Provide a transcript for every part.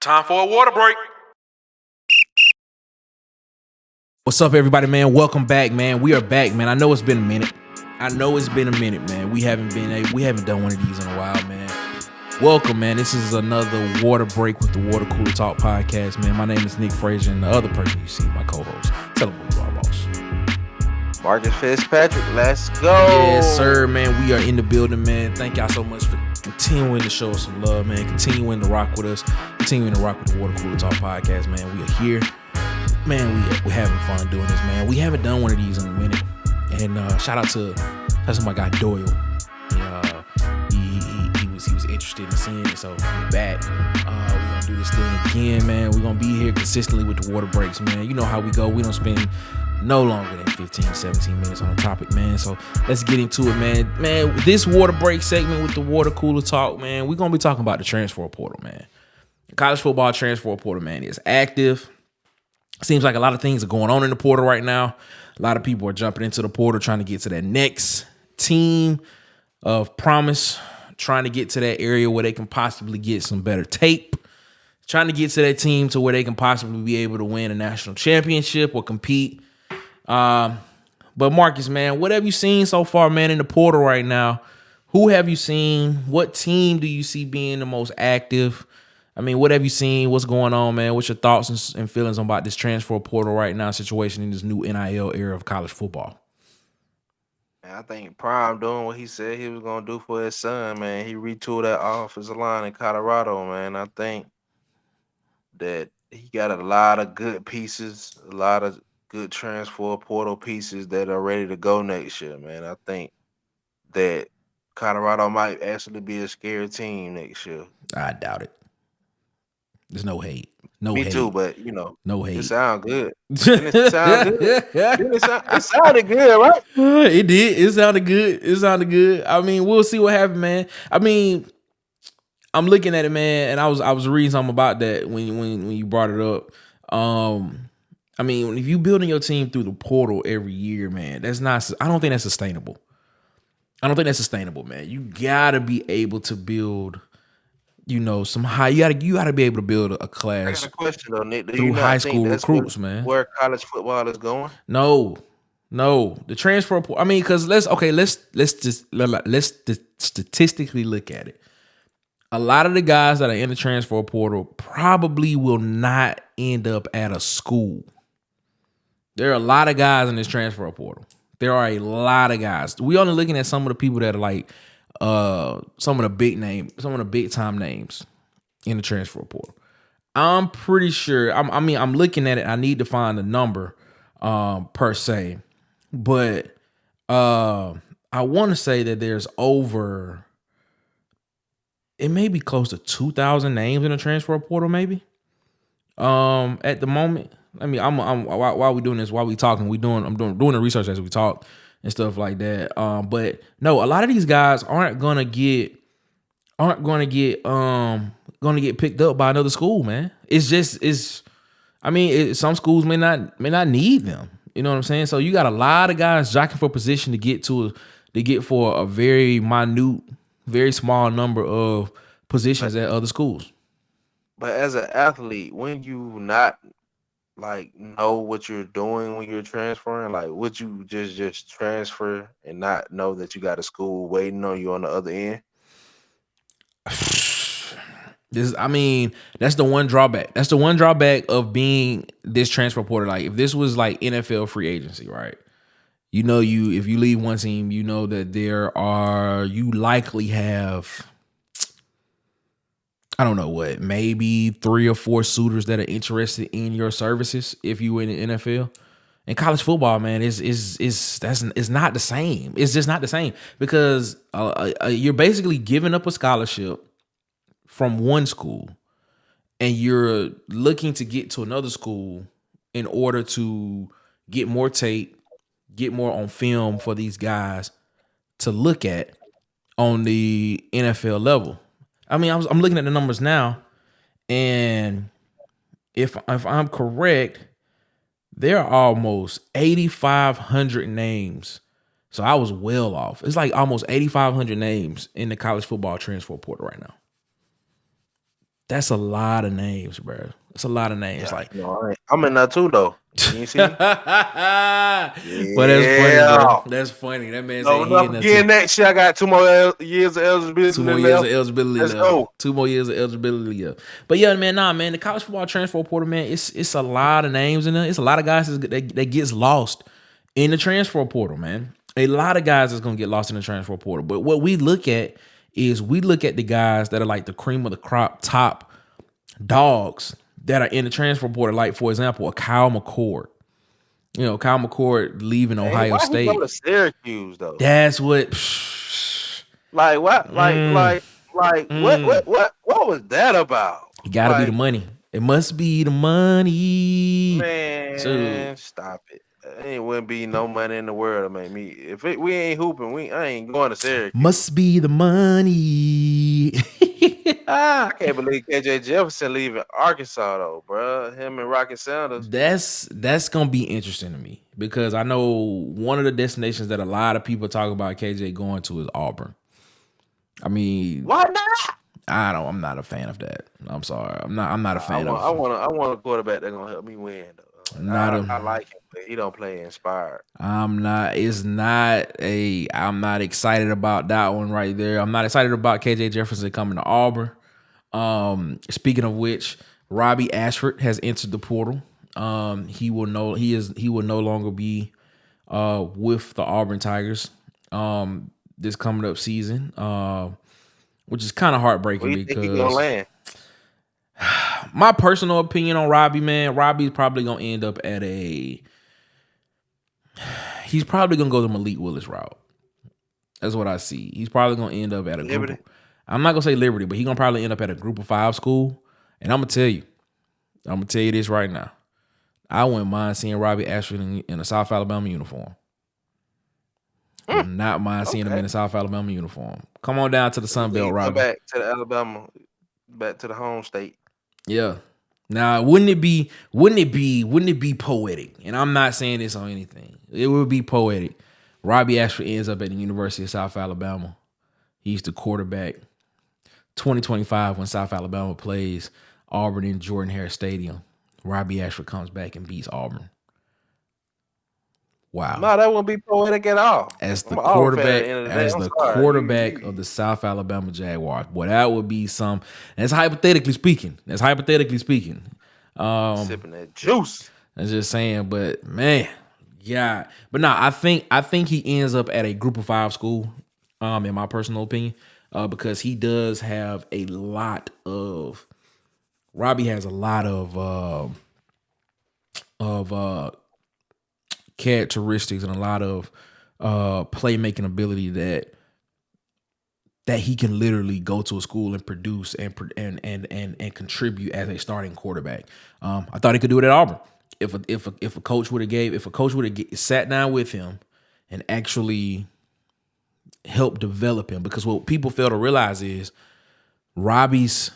Time for a water break. What's up, everybody, man? Welcome back, man. We are back, man. I know it's been a minute. Man. We haven't done one of these in a while, man. Welcome, man. This is another water break with the Water Cooler Talk podcast, man. My name is Nick Frazier, and the other person you see, my co-host. Tell them who you are, boss. Marcus Fitzpatrick, let's go. Yes, sir, man. We are in the building, man. Thank y'all so much for continuing to show us some love, man. Continuing to rock with us. Continuing to rock with the Water Cooler Talk podcast, man. We are here. Man, we're having fun doing this, man. We haven't done one of these in a minute. And shout out to my guy Doyle. He was interested in seeing it, so we're back. We're gonna do this thing again, man. We're gonna be here consistently with the water breaks, man. You know how we go. We don't spend no longer than 15, 17 minutes on a topic, man. So let's get into it, man. Man, this water break segment with the Water Cooler Talk, man, we're gonna be talking about the transfer portal, man. The college football transfer portal, man, is active. Seems like a lot of things are going on in the portal right now. A lot of people are jumping into the portal trying to get to that next team of promise, trying to get to that area where they can possibly get some better tape, trying to get to that team to where they can possibly be able to win a national championship or compete. But Marcus, man, what have you seen so far, man, in the portal right now? Who have you seen? What team do you see being the most active? I mean, what have you seen? What's going on, man? What's your thoughts and feelings about this transfer portal right now situation in this new NIL era of college football? I think Prime doing what he said he was going to do for his son, man. He retooled that offensive line in Colorado, man. I think that he got a lot of good pieces, a lot of good transfer portal pieces that are ready to go next year, man. I think that Colorado might actually be a scary team next year. I doubt it. There's no hate. Me hate. too, but no hate. It sound good. It sound good. It sounded good, right? It did. It sounded good. I mean, we'll see what happens, man. I mean, I'm looking at it, man, and I was reading something about that when you brought it up. I mean, if you building your team through the portal every year, man, I don't think that's sustainable. Man. You gotta be able to build. Some high. You gotta be able to build a class. I got a question though, Nick. Through high school recruits, man. Where college football is going? No. The transfer. I mean, because let's statistically look at it. A lot of the guys that are in the transfer portal probably will not end up at a school. There are a lot of guys in this transfer portal. There are a lot of guys. We only looking at some of the people that are like. Some of the big time names in the transfer portal. I'm pretty sure. I'm looking at it. I need to find the number, per se, but I want to say that there's over. It may be close to 2,000 names in the transfer portal, maybe. At the moment, I mean, while we doing this, while we talking, I'm doing the research as we talk. And stuff like that. But no, a lot of these guys aren't gonna get picked up by another school, man. Some schools may not need them. You know what I'm saying? So you got a lot of guys jockeying for position to get for a very minute, very small number of positions at other schools. But as an athlete, when you not know what you're doing when you're transferring, would you just transfer and not know that you got a school waiting on you on the other end? That's the one drawback. That's the one drawback of being this transfer portal. Like if this was like NFL free agency, right? If you leave one team, you know that you likely have, I don't know what, maybe 3 or 4 suitors that are interested in your services if you were in the NFL. And college football, man, is not the same. It's just not the same because you're basically giving up a scholarship from one school and you're looking to get to another school in order to get more tape, get more on film for these guys to look at on the NFL level. I mean, I'm looking at the numbers now, and if I'm correct, there are almost 8,500 names. So I was well off. It's like almost 8,500 names in the college football transfer portal right now. That's a lot of names, bro. That's a lot of names. Yeah, Like, I'm in there too though. You see? but that's funny, bro. Yeah. That's funny. That man No, said he not in there forgetting too. that shit. I got 2 more years of eligibility 2 more years of left. eligibility Let's left. go. 2 more years of eligibility left. But yeah, man, the college football transfer portal, man, it's a lot of names in there. It's a lot of guys that gets lost in the transfer portal, man. A lot of guys is gonna get lost in the transfer portal. But what we look at is the guys that are like the cream of the crop, top dogs that are in the transfer portal. Like, for example, a Kyle McCord. You know, Kyle McCord leaving Hey, Ohio why he State. go to Syracuse though? That's what. Like what? Mm, What was that about? it gotta be the Like, money. It must be the money. So man, stop it. It wouldn't be no money in the world to make me. We ain't hooping, I ain't going to Syracuse. must be the money. I can't believe KJ Jefferson leaving Arkansas though, bro. Him and Rocket Sanders. That's gonna be interesting to me because I know one of the destinations that a lot of people talk about KJ going to is Auburn. I mean, Why not? I'm not a fan of that. I'm sorry. I'm not a fan I of. want a quarterback that's gonna help me win though. I like him, but he don't play inspired. I'm not excited about that one right there. I'm not excited about KJ Jefferson coming to Auburn. Speaking of which, Robbie Ashford has entered the portal. He will no longer be with the Auburn Tigers this coming up season. Which is kind of heartbreaking Where you think he gonna because land? my personal opinion on Robbie, man, Robbie's probably gonna end up at he's probably gonna go the Malik Willis route. That's what I see. He's probably gonna end up at a Liberty? I'm not gonna say Liberty, but he's gonna probably end up at a Group of 5 school. And I'm gonna tell you this right now. I wouldn't mind seeing Robbie Ashford in a South Alabama uniform. I would not mind seeing him in a South Alabama uniform. Come on down to the Sun Belt, Robbie. Back to the Alabama, back to the home state. Yeah. Now, wouldn't it be poetic? And I'm not saying this on anything. It would be poetic. Robbie Ashford ends up at the University of South Alabama. He's the quarterback. 2025, when South Alabama plays Auburn in Jordan-Hare Stadium, Robbie Ashford comes back and beats Auburn. Wow. No, that wouldn't be poetic at all. As the quarterback of the South Alabama Jaguars. Boy, that would be some. That's hypothetically speaking. Sipping that juice. I'm just saying, but man, yeah. But no, I think he ends up at a Group of 5 school, in my personal opinion, because he does have a lot of. Robbie has a lot of characteristics and a lot of playmaking ability that he can literally go to a school and produce and contribute as a starting quarterback. I thought he could do it at Auburn. If a coach would have sat down with him and actually helped develop him, because what people fail to realize is Robbie's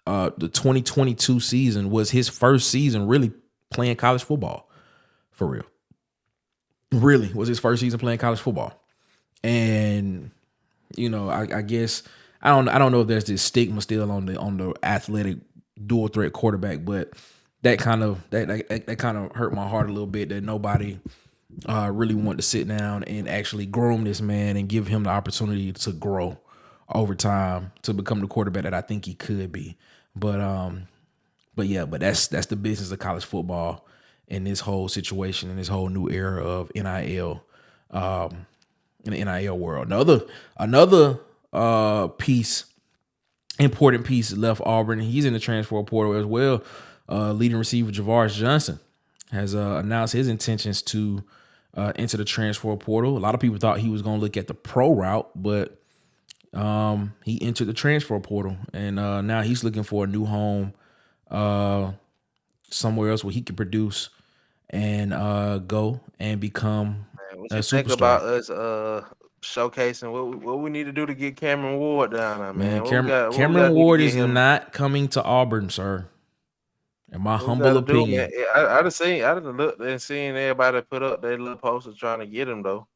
the 2022 season was his first season really playing college football. For real. Really was his first season playing college football. And, you know, I guess I don't know if there's this stigma still on the athletic dual threat quarterback, but that kind of hurt my heart a little bit that nobody really wanted to sit down and actually groom this man and give him the opportunity to grow over time to become the quarterback that I think he could be. But that's the business of college football. In this whole situation, in this whole new era of NIL, in the NIL world. Another important piece left Auburn. He's in the transfer portal as well. Leading receiver Javaris Johnson has announced his intentions to enter the transfer portal. A lot of people thought he was going to look at the pro route, but he entered the transfer portal, and now he's looking for a new home somewhere else where he can produce and go and become a superstar. Think about us showcasing what we need to do to get Cameron Ward down there, man. Cameron Ward is not coming to Auburn, sir. In my humble opinion. I done looked and seen everybody put up their little posters trying to get him though.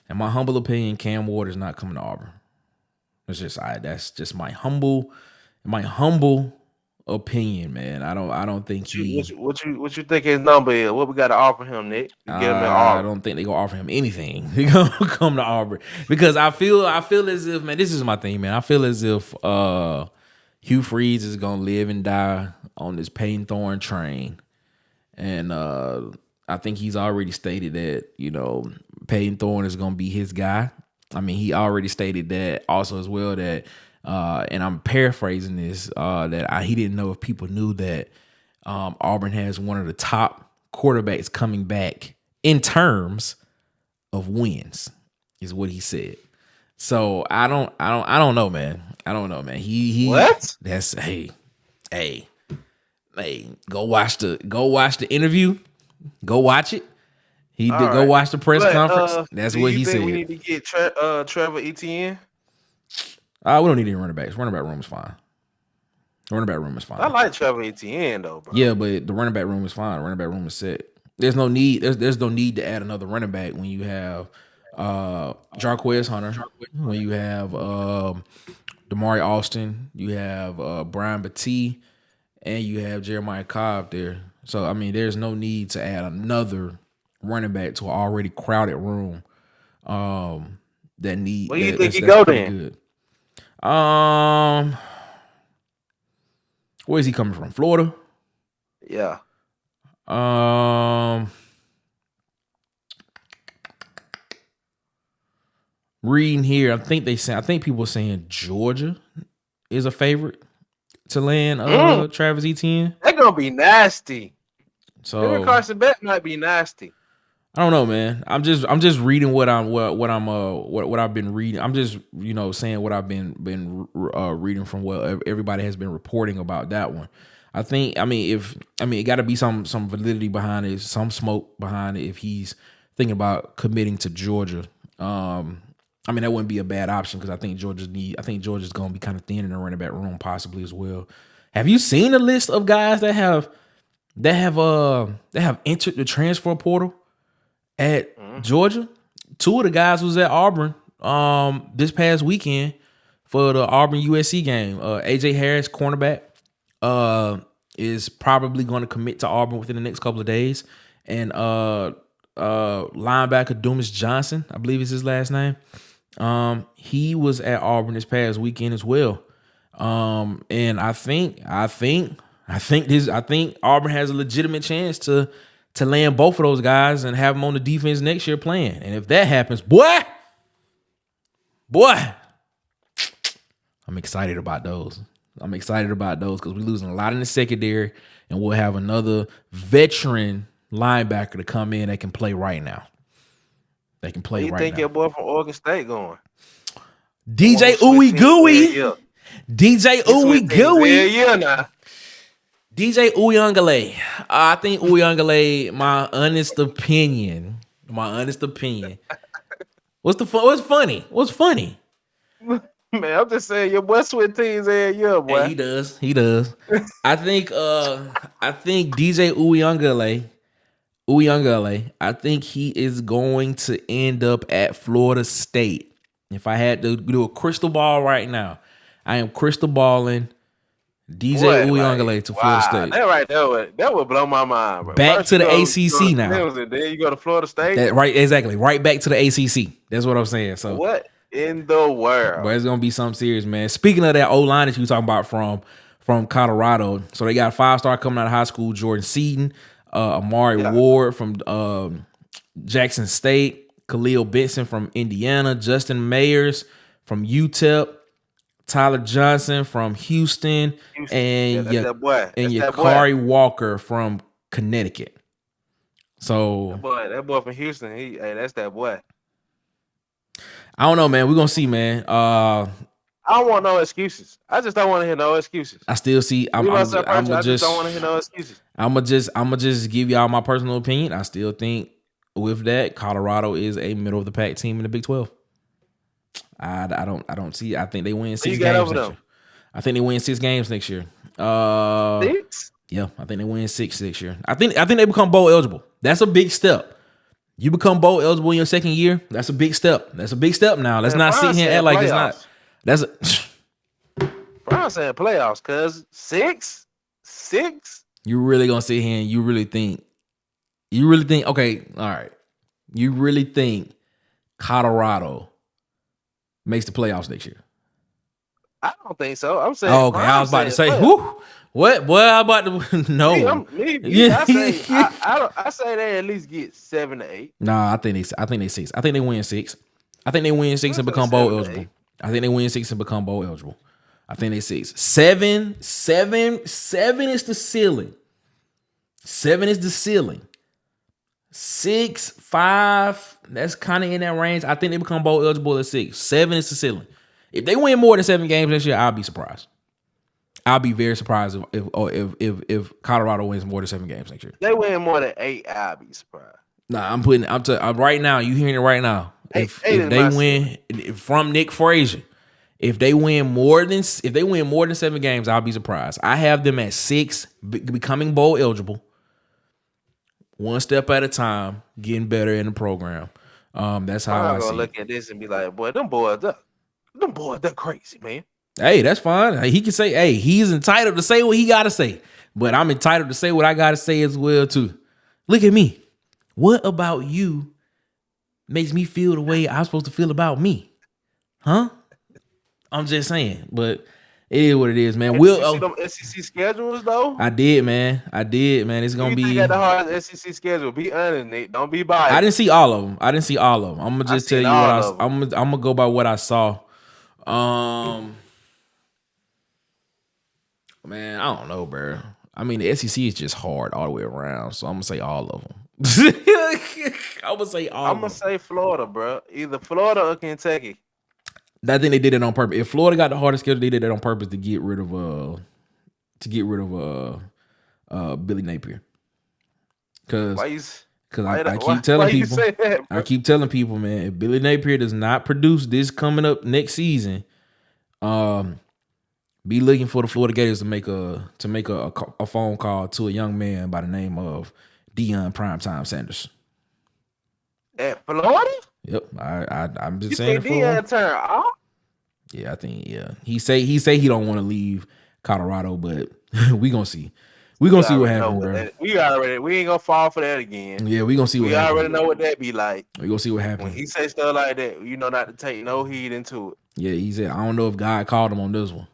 In my humble opinion, Cam Ward is not coming to Auburn. That's just my humble my humble opinion, man, I don't think What you think his number is? What we got to offer him, Nick? To get him in I Auburn. don't think they're gonna offer him anything. They're gonna come to Auburn because I feel as if, man, this is my thing, man. I feel as if Hugh Freeze is gonna live and die on this Payton Thorne train, and I think he's already stated that Payton Thorne is gonna be his guy. I mean, he already stated that also as well that, and I'm paraphrasing this, that he didn't know if people knew that Auburn has one of the top quarterbacks coming back in terms of wins, is what he said. So I don't know, man. I don't know, man. He what? That's hey, go watch the interview. Go watch it. He did go watch the press conference. That's what he said. We need to get Trevor Etienne. We don't need any running backs. Running back room is fine. Running back room is fine. I like Trevor Etienne though, bro. Yeah, but the running back room is fine. Running back room is set. There's no need. There's no need to add another running back when you have Jarquez Hunter, when you have Damari Austin, you have Brian Battie, and you have Jeremiah Cobb there. So I mean, there's no need to add another running back to an already crowded room. That need. Where do you think he go then? Good. Where is he coming from? Florida? Yeah. Reading here, I think people are saying Georgia is a favorite to land Travis Etienne. That's gonna be nasty. So Carson Beck might be nasty. I don't know, man. I'm just reading what I've been reading. I'm just saying what I've been reading from what everybody has been reporting about that one. It got to be some validity behind it, some smoke behind it if he's thinking about committing to Georgia. That wouldn't be a bad option because I think Georgia's going to be kind of thin in the running back room possibly as well. Have you seen a list of guys that have entered the transfer portal at Georgia? Two of the guys was at Auburn this past weekend for the Auburn USC game. AJ Harris, cornerback, is probably going to commit to Auburn within the next couple of days. And linebacker Dumas Johnson, I believe is his last name. He was at Auburn this past weekend as well. And I think Auburn has a legitimate chance to land both of those guys and have them on the defense next year playing. And if that happens, boy, I'm excited about those. Because we're losing a lot in the secondary, and we'll have another veteran linebacker to come in that can play right now. They can play right now. You think your boy from Oregon State going? DJ Uwe-Gooey. DJ Uwe-Gooey. Yeah, now. DJ Uyunglele. I think Uyunglele, my honest opinion. What's funny? Man, I'm just saying your boy switch teams every year, boy. Hey, he does. I think DJ Uyunglele, I think he is going to end up at Florida State. If I had to do a crystal ball right now, I am crystal balling DJ Uyunglele to Florida State. That right there, that would blow my mind, bro. Back to the ACC now. Then you go to Florida State. Right, exactly. Right back to the ACC. That's what I'm saying. So what in the world? But it's gonna be something serious, man. Speaking of that O-line that you were talking about from Colorado, so they got a 5-star coming out of high school, Jordan Seaton, Amari Ward from Jackson State, Khalil Benson from Indiana, Justin Mayers from UTEP, Tyler Johnson from Houston. And Yakari Walker from Connecticut. So that boy from Houston, that's that boy. I don't know, man. We're gonna see, man. I don't want no excuses. I just don't want to hear no excuses. I still see. I just don't want to hear no excuses. I'ma just give y'all my personal opinion. I still think with that, Colorado is a middle of the pack team in the Big 12. I don't see. I think they win 6 games next year. I think they win 6 games next year. 6? Yeah, I think they win 6 next year. I think they become bowl eligible. That's a big step. You become bowl eligible in your second year. That's a big step. That's a big step now. Let's not sit here and act like it's not. That's I'm saying playoffs, cuz six. You really gonna sit here and you really think, okay, all right. You really think Colorado makes the playoffs next year? I don't think so. I'm saying. Oh, okay, I was about to say, who? What? Boy, I'm about to no. I say they at least get 7 to 8. Nah, I think they 6. I think they win 6. I think they win 6 and become bowl eligible. I think they win 6 and become bowl eligible. I think they 6. 7 is the ceiling. 7 is the ceiling. 6, 5, that's kind of in that range. I think they become bowl eligible at 6. 7 is the ceiling. If they win more than 7 games this year, I'll be surprised. I'll be very surprised if Colorado wins more than 7 games next year. They win more than 8, I'll be surprised. Nah, I'm right now. You hearing it right now? If they win from Nick Frazier, if they win more than 7 games, I'll be surprised. I have them at 6, becoming bowl eligible. One step at a time, getting better in the program. That's how I see. I'm gonna look at this and be like, boy, them boys, they're crazy, man. Hey, that's fine. He can say, hey, he's entitled to say what he gotta say. But I'm entitled to say what I gotta say as well, too. Look at me. What about you makes me feel the way I'm supposed to feel about me? Huh? I'm just saying. But it is what it is, man. You see them SEC schedules, though? I did, man. It's going to be... You got the hardest SEC schedule. Be honest, Nate. Don't be biased. I didn't see all of them. I'm going to just tell you what I'm going to go by what I saw. Man, I don't know, bro. I mean, the SEC is just hard all the way around, so I'm going to say all of them. I'm going to say Florida, bro. Either Florida or Kentucky. I think they did it on purpose. If Florida got the hardest schedule, they did it on purpose to get rid of Billy Napier. Because I keep telling people, keep telling people, man, if Billy Napier does not produce this coming up next season, be looking for the Florida Gators to make a phone call to a young man by the name of Deion Primetime Sanders. At Florida? Yep, I'm just saying. Deion turn off? Yeah, I think he say he don't want to leave Colorado, but we gonna see. We gonna see what happens, bro. We ain't gonna fall for that again. Yeah, we gonna see what happens. We already know what that be like. We gonna see what happens. When he say stuff like that, you know not to take no heed into it. Yeah, he said, I don't know if God called him on this one.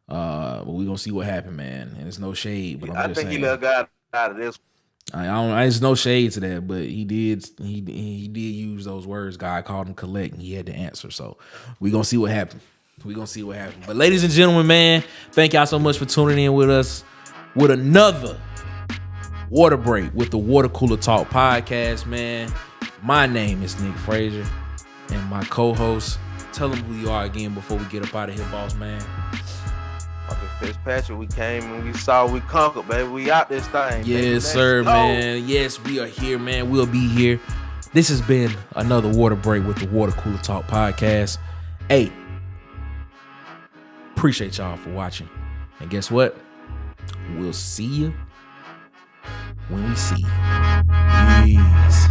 But we gonna see what happened, man. And it's no shade, but I'm just saying. I think he let God out of this. There's no shade to that, but he did use those words. God called him collect, and he had to answer. So we gonna see what happened. But ladies and gentlemen, man, thank y'all so much for tuning in with us with another Water Break with the Water Cooler Talk podcast, man. My name is Nick Frazier, and my co-host. Tell them who you are again before we get up out of here, boss man. Marcus Fitzpatrick, we came and we saw we conquered, baby. We out this thing. Yes, sir, man. Yes, we are here, man. We'll be here. This has been another Water Break with the Water Cooler Talk podcast. Hey, appreciate y'all for watching. And guess what? We'll see you when we see you. Peace.